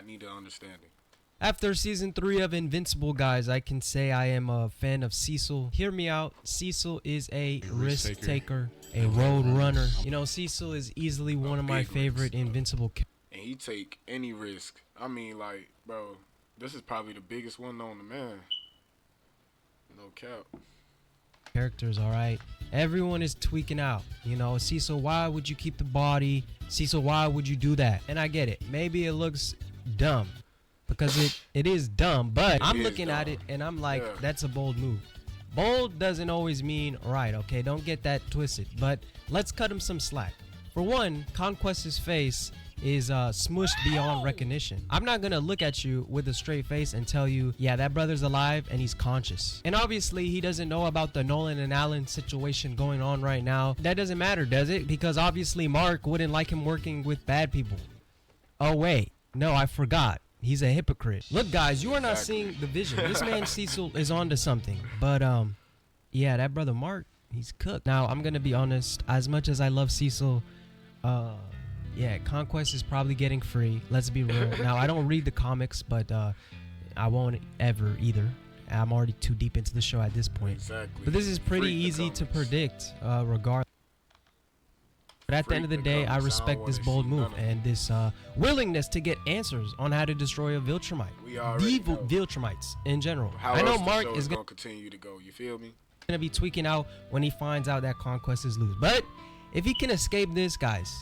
I need an understanding. After season 3 of Invincible, guys, I can say I am a fan of Cecil. Hear me out. Cecil is a risk taker, a road runner. You know, Cecil is easily one of my favorite Invincible characters. And he take any risk. I mean, like, bro, this is probably the biggest one known to man. No cap. Characters, all right. Everyone is tweaking out. You know, Cecil, why would you keep the body? Cecil, why would you do that? And I get it. Maybe it looks dumb. Because it is dumb, but I'm looking at it and I'm like, that's a bold move. Bold doesn't always mean right, okay? Don't get that twisted. But let's cut him some slack. For one, Conquest's face is smushed beyond recognition. I'm not gonna look at you with a straight face and tell you, yeah, that brother's alive and he's conscious. And obviously he doesn't know about the Nolan and Alan situation going on right now. That doesn't matter, does it? Because obviously Mark wouldn't like him working with bad people. Oh wait, no, I forgot. He's a hypocrite. Look, guys, you are not seeing the vision. This man Cecil is onto something. But yeah, that brother Mark, he's cooked. Now, I'm gonna be honest. As much as I love Cecil, yeah, Conquest is probably getting free. Let's be real. Now, I don't read the comics, but I won't ever either. I'm already too deep into the show at this point. Exactly. But this is pretty easy to predict, regardless. But at the end of the day, I respect this bold move and this willingness to get answers on how to destroy a Viltrumite. The Viltrumites in general. I know Mark is going to continue to go. You feel me? Going to be tweaking out when he finds out that Conquest is loose. But if he can escape this, guys,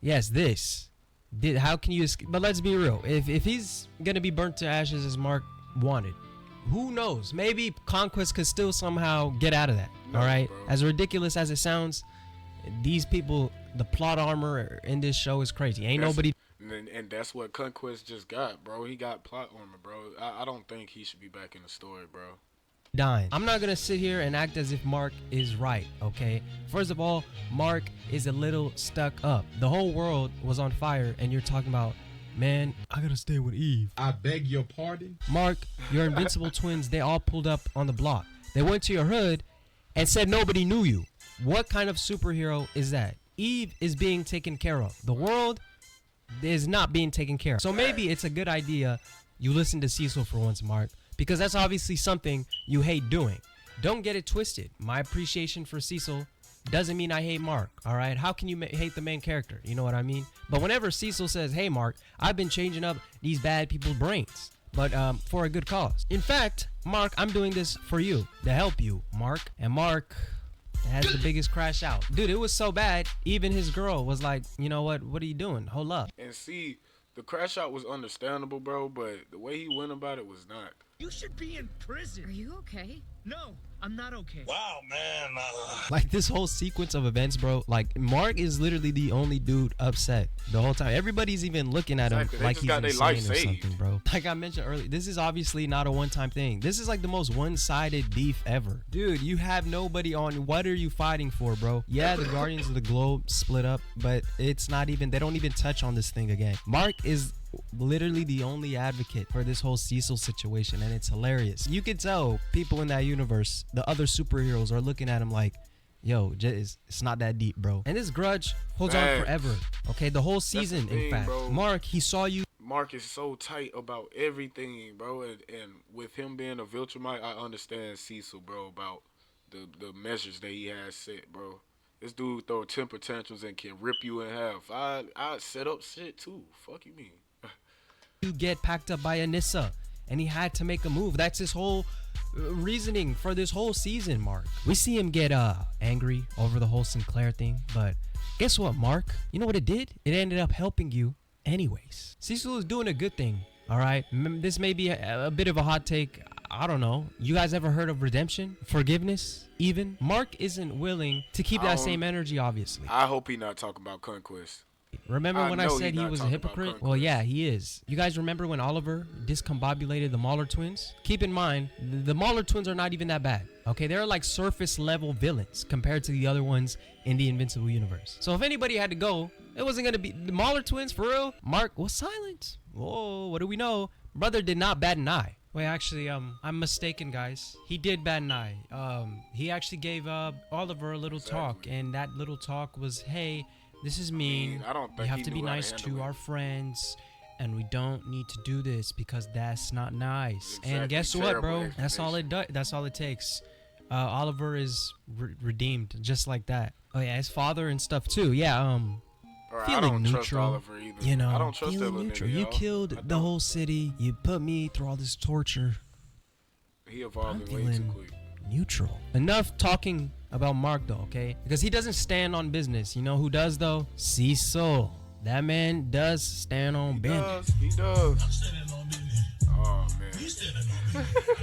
yes, this. How can you escape? But let's be real. If he's going to be burnt to ashes as Mark wanted, who knows? Maybe Conquest could still somehow get out of that. All right? Bro. As ridiculous as it sounds, these people, the plot armor in this show is crazy. Nobody. And that's what Conquest just got, bro. He got plot armor, bro. I don't think he should be back in the story, bro. Dying. I'm not gonna sit here and act as if Mark is right, okay? First of all, Mark is a little stuck up. The whole world was on fire, and you're talking about, man, I gotta stay with Eve. I beg your pardon? Mark, your Invincible twins, they all pulled up on the block. They went to your hood and said nobody knew you. What kind of superhero is that? Eve is being taken care of. The world is not being taken care of. So maybe it's a good idea you listen to Cecil for once, Mark, because that's obviously something you hate doing. Don't get it twisted. My appreciation for Cecil doesn't mean I hate Mark, all right? How can you hate the main character? You know what I mean? But whenever Cecil says, hey, Mark, I've been changing up these bad people's brains, but for a good cause. In fact, Mark, I'm doing this for you, to help you, Mark. And Mark has the biggest crash out. Dude, it was so bad, even his girl was like, you know what are you doing? Hold up. And see, the crash out was understandable, bro, but the way he went about it was not. You should be in prison. Are you okay? No, I'm not okay. Wow, man. Like this whole sequence of events, bro, like Mark is literally the only dude upset the whole time. Everybody's even looking at him like he's insane or something, bro. Like I mentioned earlier, this is obviously not a one-time thing. This is like the most one-sided beef ever. Dude, you have nobody on. What are you fighting for, bro? Yeah, the Guardians of the Globe split up, but it's not even, they don't even touch on this thing again. Mark is literally the only advocate for this whole Cecil situation, and it's hilarious. You can tell people in that universe, the other superheroes, are looking at him like, yo, it's not that deep, bro. And this grudge holds on forever, okay? The whole season, in fact. Bro. Mark, he saw you. Mark is so tight about everything, bro, and with him being a Viltrumite, I understand Cecil, bro, about the measures that he has set, bro. This dude throw temper tantrums and can rip you in half. I'd set up shit too. Fuck you mean? You get packed up by Anissa, and he had to make a move. That's his whole reasoning for this whole season, Mark. We see him get angry over the whole Sinclair thing, but guess what, Mark? You know what it did? It ended up helping you anyways. Cecil is doing a good thing, all right? This may be a bit of a hot take. I don't know. You guys ever heard of redemption? Forgiveness? Even? Mark isn't willing to keep that same energy, obviously. I hope he's not talking about Conquest. Remember when I said he was a hypocrite? Well, yeah, he is. You guys remember when Oliver discombobulated the Mauler twins? Keep in mind, the Mauler twins are not even that bad. Okay, they're like surface level villains compared to the other ones in the Invincible universe. So if anybody had to go, it wasn't going to be the Mauler twins for real. Mark was silent. Whoa, what do we know? Brother did not bat an eye. Wait, actually, I'm mistaken, guys. He did bat an eye. He actually gave Oliver a little talk, and that little talk was, hey, this is mean. I don't think we have he to be knew how to nice handle to it. our friends, and we don't need to do this because that's not nice. Exactly. And guess what, bro? Terrible That's all it does. That's all it takes. Oliver is redeemed just like that. Oh yeah, his father and stuff too. Yeah. Bro, I Feeling don't trust neutral. Oliver either. You know, I don't trust that feeling little neutral. nigga, You yo. I killed the don't. whole city. You put me through all this torture. He I'm evolved way too feeling quick. neutral. Enough talking about Mark though, okay? Because he doesn't stand on business. You know who does though? Cecil. That man does stand on business. He does. Oh man.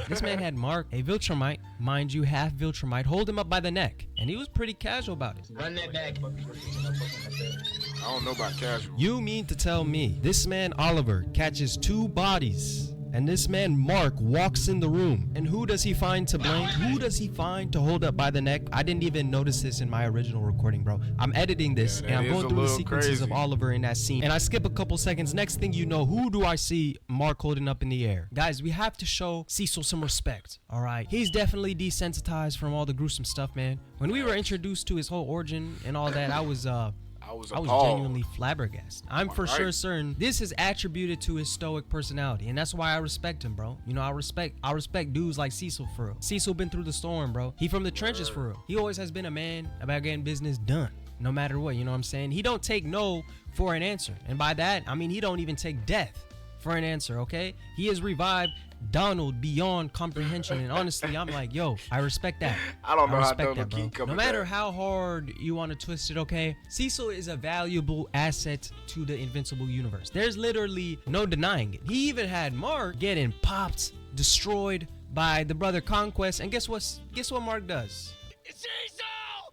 This man had Mark, a Viltrumite, mind you, half Viltrumite, hold him up by the neck, and he was pretty casual about it. Run that back. I don't know about casual. You mean to tell me this man Oliver catches 2 bodies, and this man Mark walks in the room, and who does he find to blame? Who does he find to hold up by the neck? I didn't even notice this in my original recording, bro. I'm editing this, Yeah, and I'm that is going a through the little sequences of crazy. Oliver in that scene, and I skip a couple seconds. Next thing you know, who do I see Mark holding up in the air? Guys, we have to show Cecil some respect, all right? He's definitely desensitized from all the gruesome stuff, man. When we were introduced to his whole origin and all that, I was appalled. genuinely flabbergasted. I'm for sure certain this is attributed to his stoic personality, and that's why I respect him, bro. You know, I respect dudes like Cecil for real. Cecil been through the storm, bro. He from the trenches for real. He always has been a man about getting business done, no matter what. You know what I'm saying? He don't take no for an answer, and by that I mean he don't even take death for an answer. Okay, he has revived Donald beyond comprehension, and honestly, I'm like, yo, I respect that. I don't know how respect Donald that, bro. keep coming No matter back. how hard you want to twist it, okay? Cecil is a valuable asset to the Invincible universe. There's literally no denying it. He even had Mark getting popped, destroyed by the brother Conquest, and guess what? Guess what Mark does? Cecil!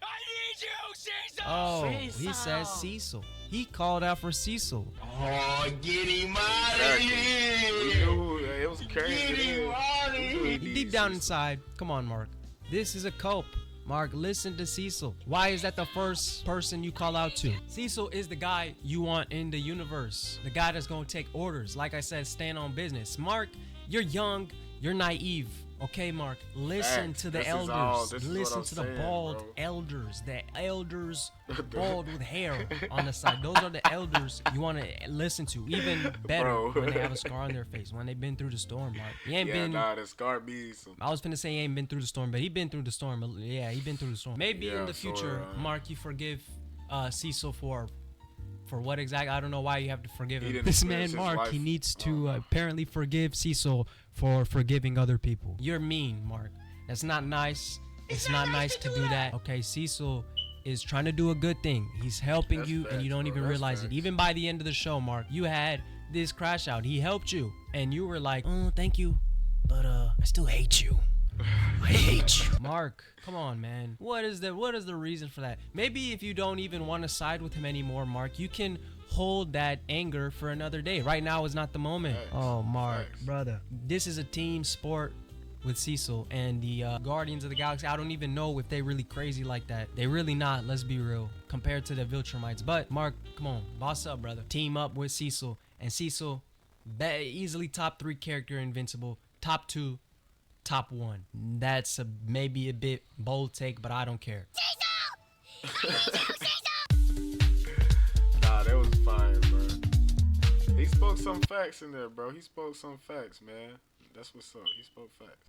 I need you, Cecil! Oh, he says Cecil. He called out for Cecil. Oh, get him out of Exactly. We here! knew it was crazy. Get him out of here! Deep down inside, come on, Mark. This is a cult. Mark, listen to Cecil. Why is that the first person you call out to? Cecil is the guy you want in the universe. The guy that's gonna take orders. Like I said, stand on business. Mark, you're young, you're naive. Okay, Mark, listen Facts. to the This is elders. all- this is what Listen I'm to the saying, bald bro. elders. The elders bald with hair on the side. Those are the elders you want to listen to. Even better Bro. when they have a scar on their face, when they've been through the storm, Mark. He ain't Yeah, been that scarred me. Some. I was finna say he ain't been through the storm, but he been through the storm. Yeah, he been through the storm. Maybe Yeah, in the future, sorta. Mark, you forgive Cecil for what exactly? I don't know why you have to forgive He him. didn't This experience man, his Mark, he life. needs I don't to know. apparently forgive Cecil for forgiving other people. You're mean, Mark. That's not nice. It's not nice to do that. Okay, Cecil is trying to do a good thing. He's helping That's you, and you facts, don't bro. even That's realize it. facts. Even by the end of the show, Mark, you had this crash out. He helped you, and you were like, "Oh, thank you, but I still hate you. I hate you." Mark, come on, man. What is the reason for that? Maybe if you don't even want to side with him anymore, Mark, you can hold that anger for another day. Right now is not the moment. Facts. Oh, Mark, Facts. brother, this is a team sport with Cecil and the Guardians of the Galaxy. I don't even know if they really crazy like that. They really not, let's be real, compared to the Viltrumites. But Mark, come on, boss up, brother. Team up with Cecil, and Cecil, easily top 3 character Invincible, top 2, top 1. That's maybe a bit bold take, but I don't care. Nah, that was fire, bro. He spoke some facts in there, bro. He spoke some facts, man. That's what's up. He spoke facts.